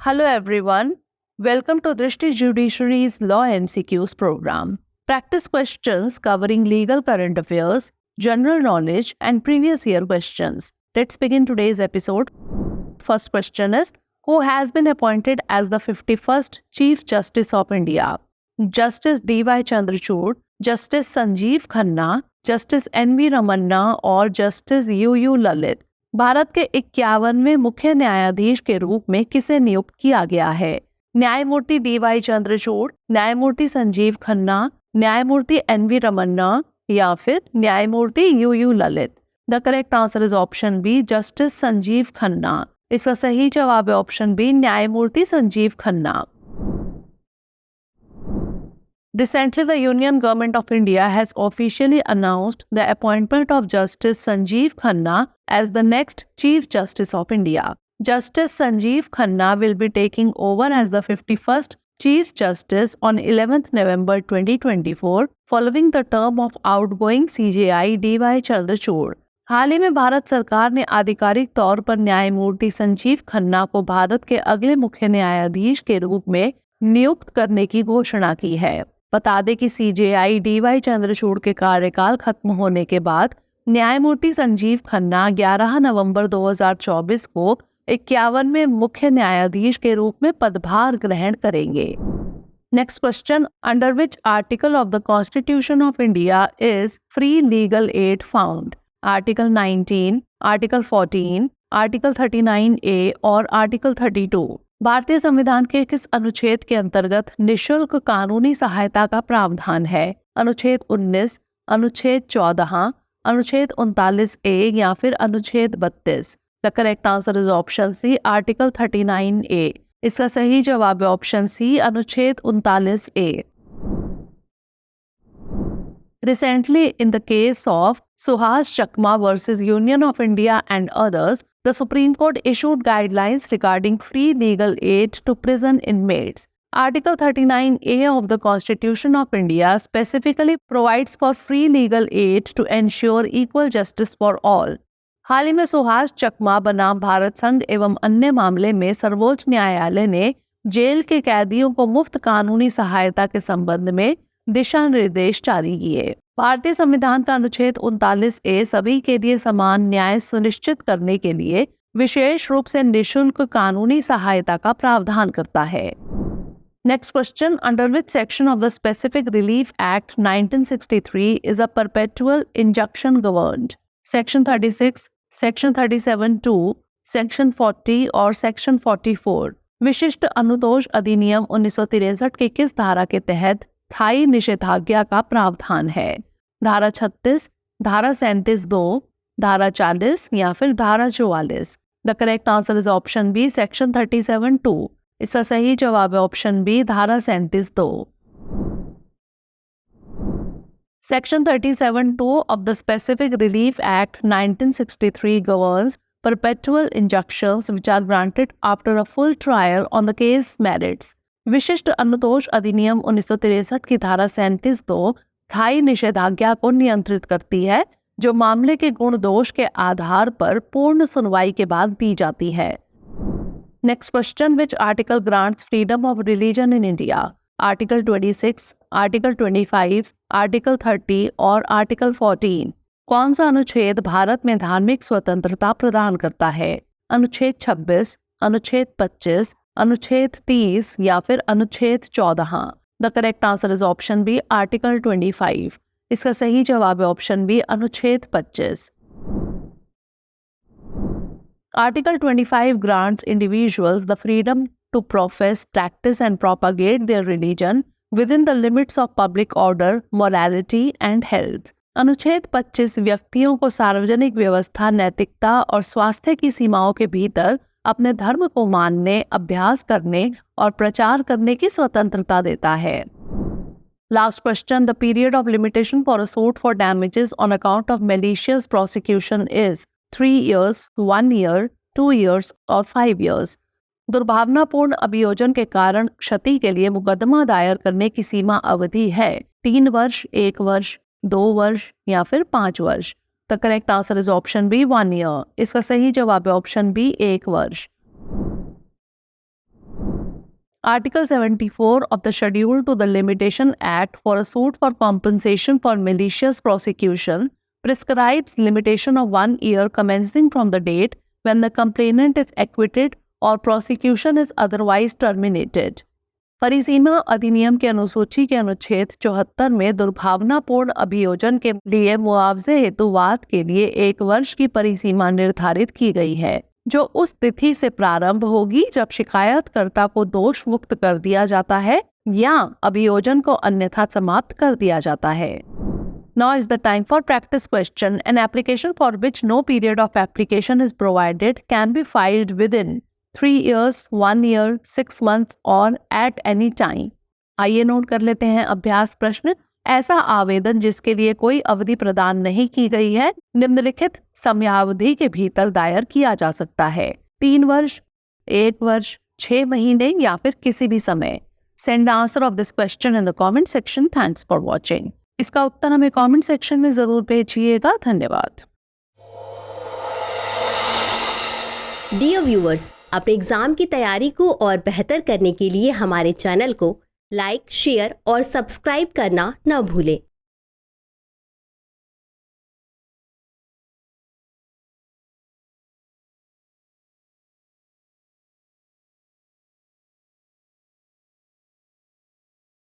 Hello everyone. Welcome to Drishti Judiciary's Law MCQs program. Practice questions covering legal current affairs, general knowledge and previous year questions. Let's begin today's episode. First question is, who has been appointed as the 51st Chief Justice of India? Justice D.Y. Chandrachud, Justice Sanjeev Khanna, Justice N.V. Ramanna और Justice U.U. Lalit Bharat के 51वें मुख्य न्यायाधीश के रूप में किसे नियुक्त किया गया है? न्यायमूर्ति D.Y. चंद्रचूड़, न्यायमूर्ति संजीव खन्ना, न्यायमूर्ति N.V. रमन्ना या फिर न्यायमूर्ति U.U. Lalit? The correct answer is option B, justice Sanjiv Khanna. इसका सही जवाब है ऑप्शन बी, न्यायमूर्ति Sanjeev Khanna. Recently, the Union Government of India has officially announced the appointment of Justice Sanjeev Khanna as the next Chief Justice of India. Justice Sanjeev Khanna will be taking over as the 51st Chief Justice on 11th November 2024, following the term of outgoing CJI D.Y. Chandrachud. हाल ही में भारत सरकार ने आधिकारिक तौर पर न्यायमूर्ति संजीव खन्ना को भारत के अगले मुख्य न्यायाधीश के रूप में नियुक्त करने की घोषणा की है। बता दें कि सीजेआई D.Y. चंद्रचूड़ के कार्यकाल खत्म होने के बाद न्यायमूर्ति संजीव खन्ना 11 नवंबर 2024 को 51वें मुख्य न्यायाधीश के रूप में पदभार ग्रहण करेंगे। Next question, under which article of the constitution of India is free legal aid found? Article 19, article 14, article 39A और आर्टिकल 32। भारतीय संविधान के किस अनुच्छेद के अंतर्गत निशुल्क कानूनी सहायता का प्रावधान है? अनुच्छेद 19, अनुच्छेद 14, अनुच्छेद 39A या फिर अनुच्छेद 32? The correct answer is option C, article 39A। इसका सही जवाब है ऑप्शन सी, अनुच्छेद 39A। Recently, in the case of Suhas Chakma versus Union of India and others, the Supreme Court issued guidelines regarding free legal aid to prison inmates. Article 39A of the Constitution of India specifically provides for free legal aid to ensure equal justice for all. हाल ही में सुहास चकमा बनाम भारत संघ एवं अन्य मामले में सर्वोच्च न्यायालय ने जेल के कैदियों को मुफ्त कानूनी सहायता के संबंध में दिशा निर्देश जारी किए। भारतीय संविधान का अनुच्छेद 39A सभी के लिए समान न्याय सुनिश्चित करने के लिए विशेष रूप से निशुल्क कानूनी सहायता का प्रावधान करता है। Next question, under which section of the specific relief act 1963 is a perpetual injunction governed? Section 36, section 37(2), section 40 और सेक्शन 44। विशिष्ट अनुतोष अधिनियम 1963 के किस धारा के तहत स्थायी निषेधाज्ञा का प्रावधान है? धारा 36, धारा 37(2), धारा 40 या फिर धारा 44? The correct answer is option B, section 37(2). इसका सही जवाब है ऑप्शन बी, धारा 37(2). Section 37(2) of the Specific Relief Act 1963 governs perpetual injunctions which are granted after a full trial on the case merits. विशिष्ट अनुतोष अधिनियम 1963 की धारा 37(2) स्थायी निषेधाज्ञा को नियंत्रित करती है, जो मामले के गुण दोष के आधार पर पूर्ण सुनवाई के बाद दी जाती है। Next question, which article grants freedom of religion in India? Article 26, article 25, article 30 और आर्टिकल 14। कौन सा अनुच्छेद भारत में धार्मिक स्वतंत्रता प्रदान करता है? अनुच्छेद 26, अनुच्छेद 25, अनुच्छेद 30 या फिर अनुच्छेद 14? The correct answer is option B, article 25। इसका सही जवाब है ऑप्शन बी, अनुच्छेद 25। Article 25 grants individuals the freedom to profess, practice and propagate their religion within the limits of public order, morality and health. अनुच्छेद 25 व्यक्तियों को सार्वजनिक व्यवस्था, नैतिकता और स्वास्थ्य की सीमाओं के भीतर अपने धर्म को मानने, अभ्यास करने और प्रचार करने की स्वतंत्रता देता है। Last question, the period of limitation for a suit for damages on account of malicious prosecution is 3 years, 1 year, 2 years और 5 years. दुर्भावनापूर्ण अभियोजन के कारण क्षति के लिए मुकदमा दायर करने की सीमा अवधि है 3 वर्ष, 1 वर्ष, 2 वर्ष या फिर 5 वर्ष? The correct answer is option B, 1 year. इसका सही जवाब है ऑप्शन बी, 1 वर्ष। Article 74 of the Schedule to the Limitation Act for a suit for compensation for malicious prosecution prescribes limitation of 1 year commencing from the date when the complainant is acquitted or prosecution is otherwise terminated. परिसीमा अधिनियम के अनुसूची के अनुच्छेद 74 में दुर्भावनापूर्ण अभियोजन के लिए मुआवजे हेतु वाद के लिए 1 वर्ष की परिसीमा निर्धारित की गई है, जो उस तिथि से प्रारंभ होगी जब शिकायतकर्ता को दोष मुक्त कर दिया जाता है या अभियोजन को अन्यथा समाप्त कर दिया जाता है. Now is the time for practice question. An application for which no period of application is provided can be filed within 3 years, 1 year, 6 months or at any time. आइए नोट कर लेते हैं अभ्यास प्रश्न. ऐसा आवेदन जिसके लिए कोई अवधि प्रदान नहीं की गई है निम्नलिखित समयावधि के भीतर दायर किया जा सकता है. 3 वर्ष, 1 वर्ष, 6 महीने या फिर किसी भी समय. Send the answer of this question in the comment section. Thanks for watching. इसका उत्तर हमें कमेंट सेक्शन में जरूर भेजिएगा. धन्यवाद. डियर व्यूअर्स, अपने एग्जाम की तैयारी को और बेहतर करने के लिए हमारे चैनल को लाइक, शेयर और सब्सक्राइब करना न भूलें.